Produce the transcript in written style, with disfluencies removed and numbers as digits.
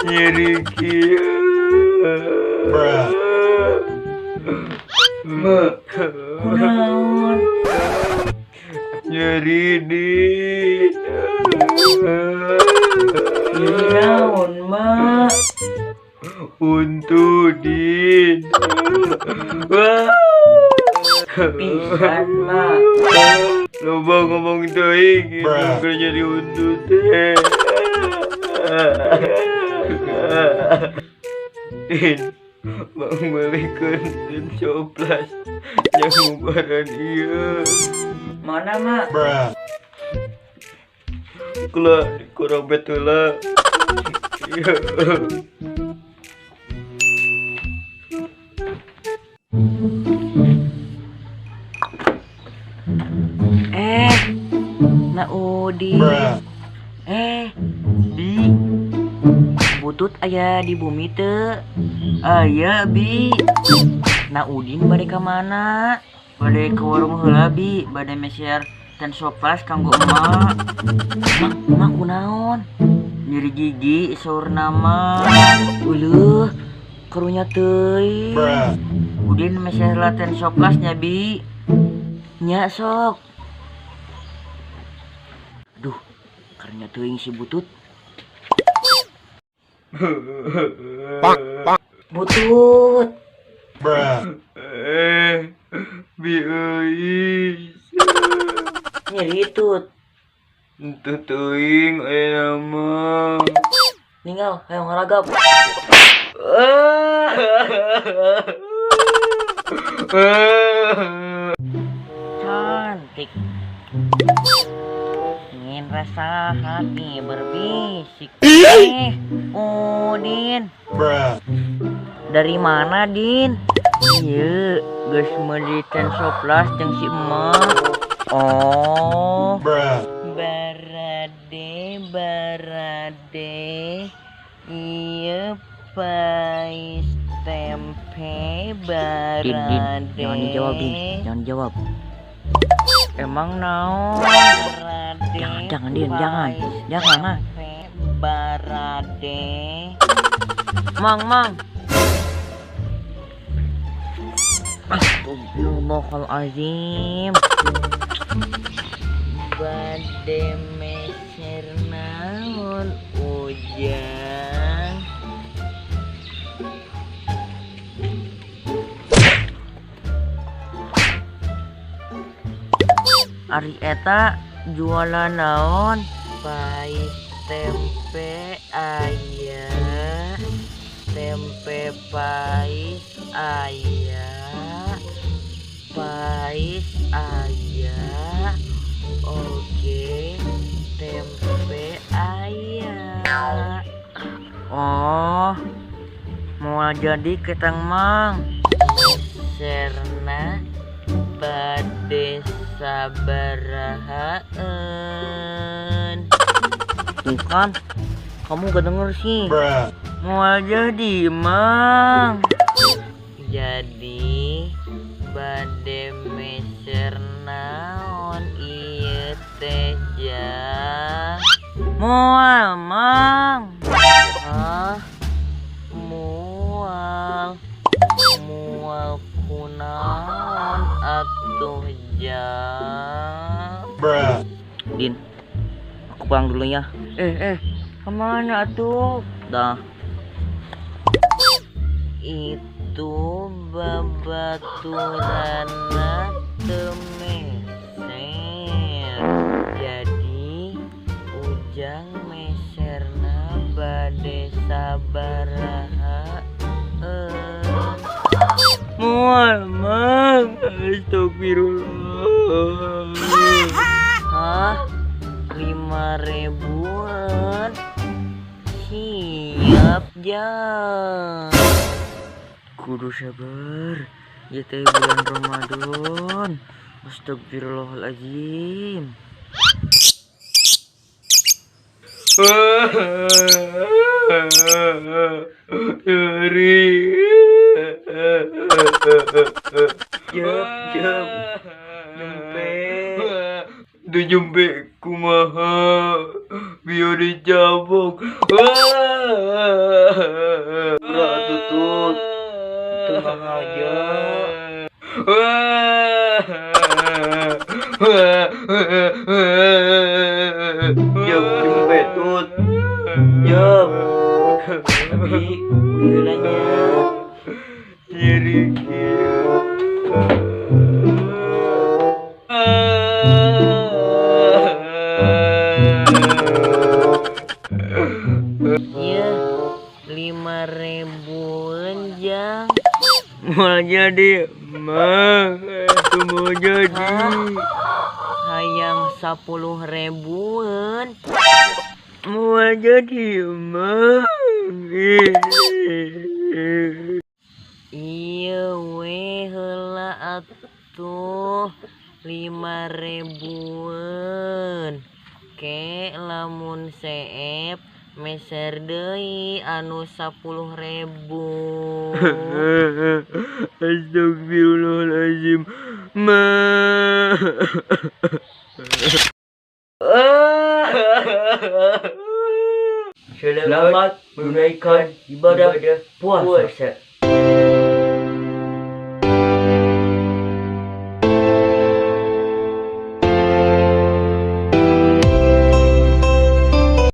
Nyeri kia. Mak, Kunaon? nyeri di. Nyeri naon, Mak? Untuk din. Pisan, Mak. Loba ngomong teuing, bukan jadi untuk teh. Din, Bang balikeun dan coplas yang ngubaran ieu. Mana, Mak? Kula kurang betulah. Iya. Nak Udi. Bi. Butut aya di bumi teu? Aya, Bi. Nak Udin bade ka mana? Bade ke warung heula, Bi. Bade meser ten soplas kanggo emak. Emak kunaon? Nyeri gigi saurna mah. Uleuh, karunya teuing. Udin meser ten soplasnya, Bi. Nya sok. Aduh, karunya teuing si Butut. Butut. Bi euy. Nyeri tut. Itu teuing aya nama. Ninggal, ayo ngaragap. Cantik. Ingin rasa hati berbisik. Udin. Dari mana, Din? Iya, geus meuli ten soplas jeung si emak. Oh. Barade. Iya, pais tempe barade. Din, jangan dijawab, Din. Jangan dijawab. Emang naon? Jangan, Din, jangan. Jangan, ah. Barade. Mang. Astagfirullahalazim. Bade meser naon ujang. Ari eta jualan naon? Pais tempe aya. Tempe pais aya. Pais aya. Oke, tempe aya. Oh, mau jadi ketang mang. Serna bade sabarahaan. Tuh kan, kamu gak denger sih. Mau jadi mang. Jadi bade meser naon ieu teh ja. Moal, Mang. Hah? Mual kunaon atuh ja. Din, aku pulang dulu ya. Kemana atuh? Dah. Itu babaturana temeser. Jadi ujang meserna bade sabaraha. Mual, Mang. Astagfirullah. Hah? 5.000-an? Siap, Jang. Kudu sabar. Ya teh bulan Ramadan. Astagfirullahaladzim. Jumpe kumaha biar dicabok. Udah tutut, tenang aja. Jam betut. Jam. Abi, bilangnya. Nyeri. Iya, 5.000-an Jang. Mau jadi, Mang. Itu mau jadi. Hayang 10.000-an. Mau jadi, Mang. Iya weh heula atuh 5.000-an. Ke lamun seep meser deui anu 10.000. Astagfirullahaladzim, Ma. Selamat menunaikan ibadah puasa.